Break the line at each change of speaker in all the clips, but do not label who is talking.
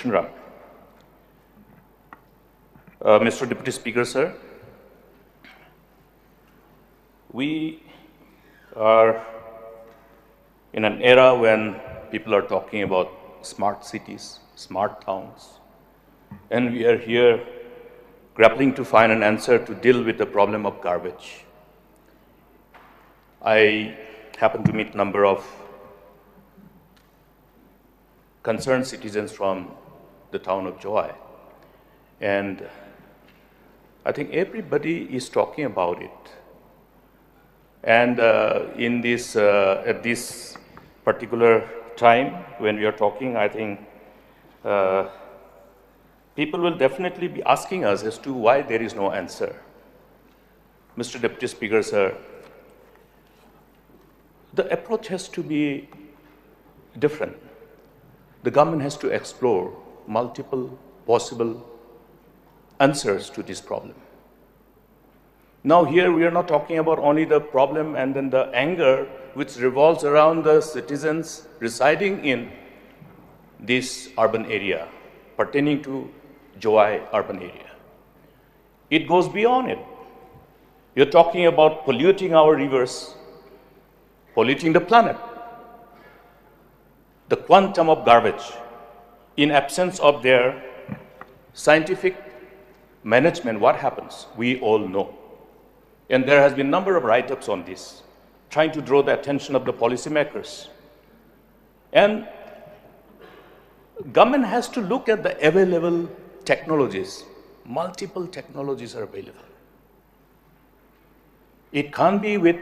Bhushan Ram. Mr. Deputy Speaker, sir, we are in an era when people are talking about smart cities, smart towns, and we are here grappling to find an answer to deal with the problem of garbage. I happen to meet a number of concerned citizens from the town of Joy, and I think everybody is talking about it. And in this, at this particular time when we are talking, I think people will definitely be asking us as to why there is no answer. Mr. Deputy Speaker, sir, the approach has to be different. The government has to explore multiple possible answers to this problem. Now here we are not talking about only the problem and then the anger which revolves around the citizens residing in this urban area, pertaining to Joy urban area. It goes beyond it. You're talking about polluting our rivers, polluting the planet. The quantum of garbage, in absence of their scientific management, what happens? We all know. And there has been a number of write-ups on this, trying to draw the attention of the policymakers. And government has to look at the available technologies. Multiple technologies are available. It can't be with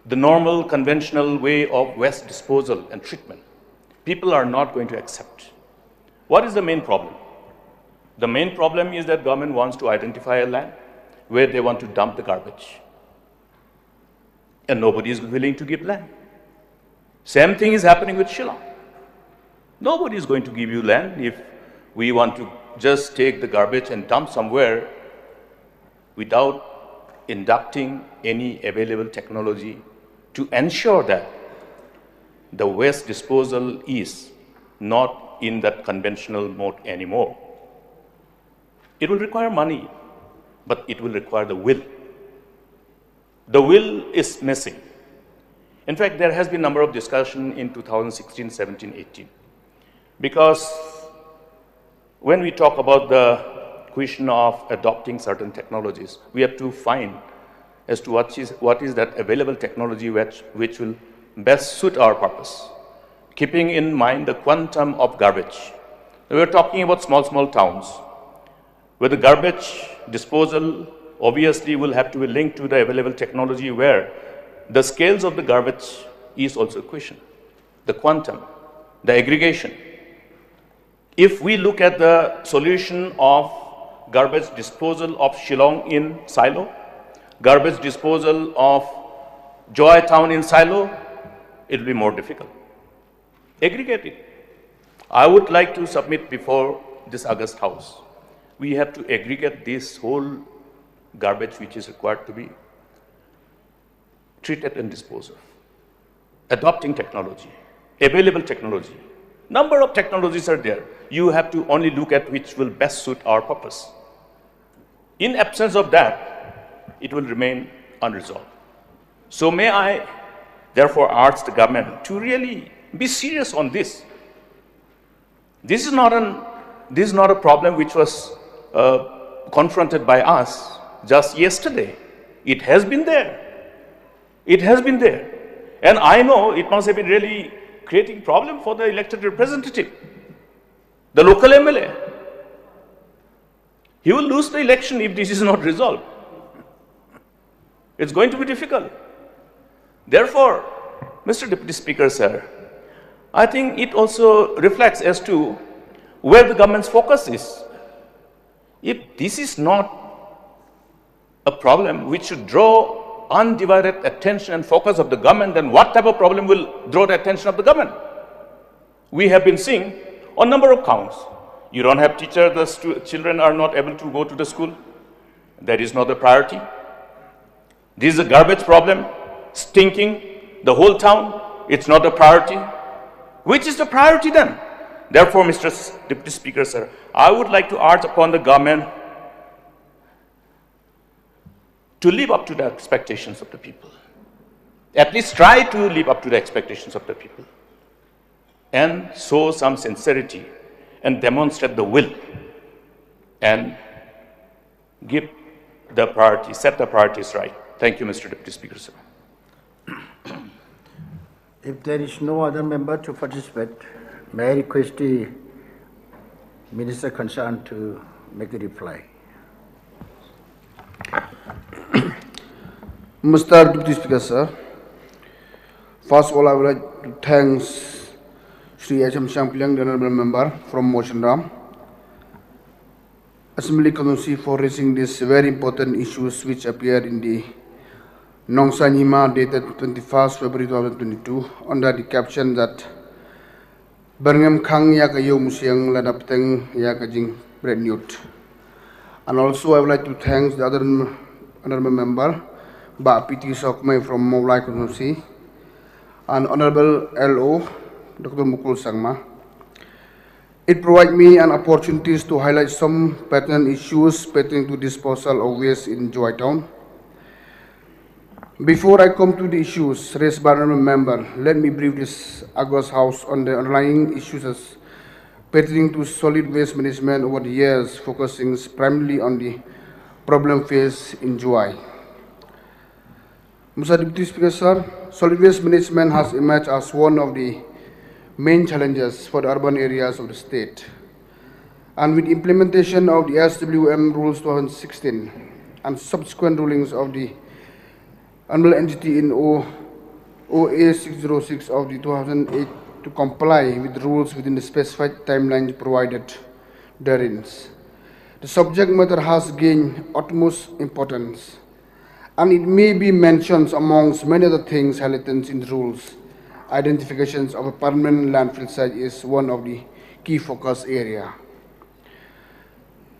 the normal, conventional way of waste disposal and treatment. People are not going to accept. What is the main problem? The main problem is that government wants to identify a land where they want to dump the garbage. And nobody is willing to give land. Same thing is happening with Shillong. Nobody is going to give you land if we want to just take the garbage and dump somewhere without inducting any available technology to ensure that the waste disposal is not in that conventional mode anymore. It will require money, but it will require the will. The will is missing. In fact, there has been a number of discussion in 2016, 17, 18. Because when we talk about the question of adopting certain technologies, we have to find as to what is that available technology which will best suit our purpose, keeping in mind the quantum of garbage. We are talking about small towns, where the garbage disposal obviously will have to be linked to the available technology, where the scales of the garbage is also a question. The quantum, the aggregation. If we look at the solution of garbage disposal of Shillong in silo, garbage disposal of Joy town in silo, it will be more difficult. Aggregate it. I would like to submit before this August House. We have to aggregate this whole garbage which is required to be treated and disposed of. Adopting technology, available technology. Number of technologies are there. You have to only look at which will best suit our purpose. In absence of that, it will remain unresolved. So may I therefore urge the government to really be serious on this. This is not a problem which was confronted by us just yesterday. It has been there. It has been there. And I know it must have been really creating problem for the elected representative, the local MLA. He will lose the election if this is not resolved. It's going to be difficult. Therefore, Mr. Deputy Speaker, sir, I think it also reflects as to where the government's focus is. If this is not a problem which should draw undivided attention and focus of the government, then what type of problem will draw the attention of the government? We have been seeing on number of counts. You don't have teachers, the children are not able to go to the school. That is not the priority. This is a garbage problem, stinking the whole town. It's not a priority. Which is the priority then? Therefore, Mr. Deputy Speaker, sir, I would like to urge upon the government to live up to the expectations of the people. At least try to live up to the expectations of the people and show some sincerity and demonstrate the will and give the priority, set the priorities right. Thank you, Mr. Deputy Speaker, sir.
If there is no other member to participate, may I request the Minister concerned to make a reply.
Mr. Deputy Speaker, sir, first of all, I would like to thank Sri H.M. Shampiang, the Honorable Member from Motion Ram, Assembly Constituency for raising these very important issues which appeared in the Nongsa Nyima dated 21st February 2022 under the caption that Birmingham Khang Yakayo Musiang Ladapteng Yakajing Bread Newt. And also I would like to thank the other honorable member, Ba P.T. Sokmai from Mawlai Constituency, and Honorable L.O. Dr. Mukul Sangma. It provides me an opportunity to highlight some pertinent issues pertaining to disposal of waste in Juai Town. Before I come to the issues raised by honorable member, let me brief this August House on the underlying issues pertaining to solid waste management over the years, focusing primarily on the problem faced in Juai. Mr. Deputy Speaker, sir, solid waste management has emerged as one of the main challenges for the urban areas of the state. And with implementation of the SWM Rules 2016 and subsequent rulings of the Honorable Entity in OA 606 of the 2008 to comply with rules within the specified timeline provided therein, the subject matter has gained utmost importance, and it may be mentioned amongst many other things highlighted in the rules. Identifications of a permanent landfill site is one of the key focus area.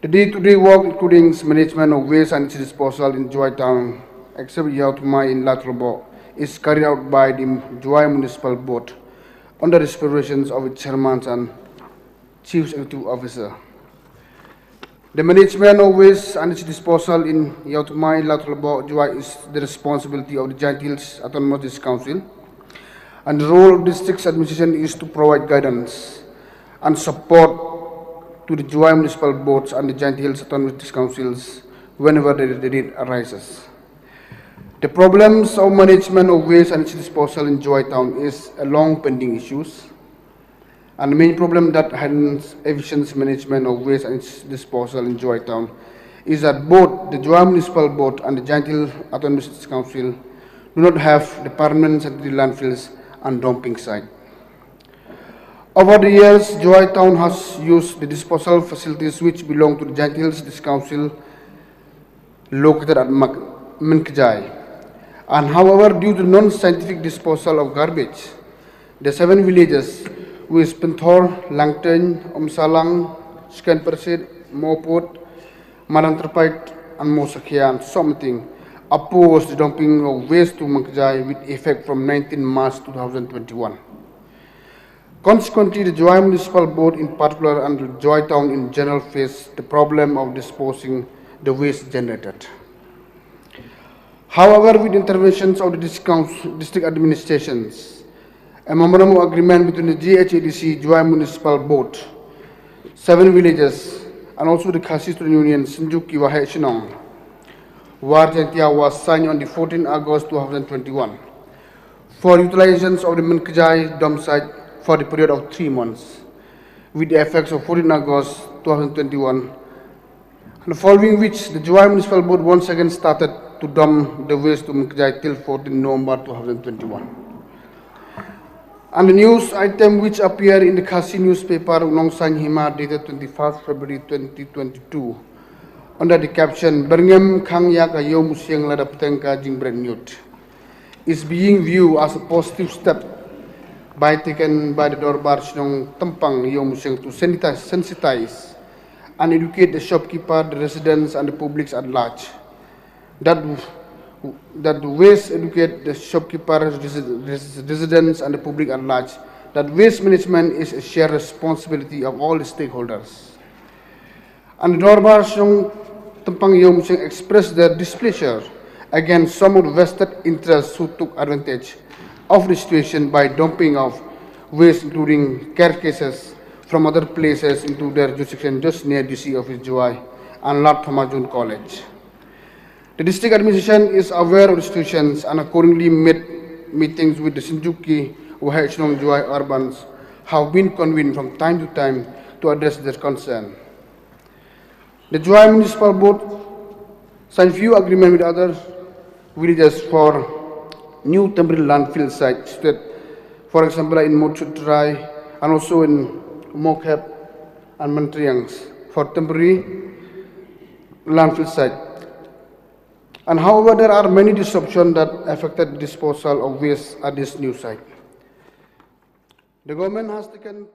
The day-to-day work, including management of waste and its disposal in Juai Town, except Yautma in Latrobo, is carried out by the Juai Municipal Board under the supervision of its chairman and chief executive officer. The management of waste and its disposal in Yautma in Latrobo, Juai is the responsibility of the Giant Hills Autonomous Council, and the role of district administration is to provide guidance and support to the Juai Municipal Boards and the Giant Hills Autonomous Councils whenever the need arises. The problems of management of waste and its disposal in Juai Town is a long pending issue, and the main problem that hinders efficient management of waste and its disposal in Juai Town is that both the Juai Municipal Board and the Giant Hill Autonomous Council do not have the permanent sanitary landfills and dumping site. Over the years, Juai Town has used the disposal facilities which belong to the Giant Hills Council located at Menkjai. And however, due to non-scientific disposal of garbage, the 7 villages with Penthor, Langten, Omsalang, Skan Persid, Mopot, Marantrapait, and Mosakian submitting opposed the dumping of waste to Menkjai with effect from 19 March 2021. Consequently, the Juai Municipal Board in particular and the Juai Town in general face the problem of disposing the waste generated. However, with interventions of the district administrations, a memorandum of agreement between the GHADC, Juai Municipal Board, 7 villages, and also the Khasi Student Union, Sinjuki Wahai Shinong, Warjantia was signed on the 14th August 2021 for utilizations of the Menkjai dump site for the period of 3 months, with the effects of 14 August 2021, and following which the Juai Municipal Board once again started to dump the waste to Menkjai till 14 November 2021. And the news item which appeared in the Khasi newspaper Nongsa Nyima dated 21st February 2022 under the caption Birmingham Khang Yakayo Musiang Ladaptengka Jingbred Newt is being viewed as a positive step taken by the Dorbar Shinong Tampang Yo Musiang to sensitize and educate the shopkeeper, the residents and the public at large. That the ways educate the shopkeepers, residents and the public at large that waste management is a shared responsibility of all stakeholders. And Dorbar Song Tampang Yom Sing expressed their displeasure against some of the vested interests who took advantage of the situation by dumping of waste, including carcasses from other places into their jurisdiction just near DC Office Juai and Lat Thomajoon College. The district administration is aware of the situations and accordingly made meetings with the Sinjuki, Wahachnong Juai urbans have been convened from time to time to address their concern. The Juai Municipal Board signed few agreements with other villages for new temporary landfill sites, for example in Mochutrai and also in Mokhep and Mantriangs for temporary landfill site. And however, there are many disruptions that affected disposal of waste at this new site. The government has taken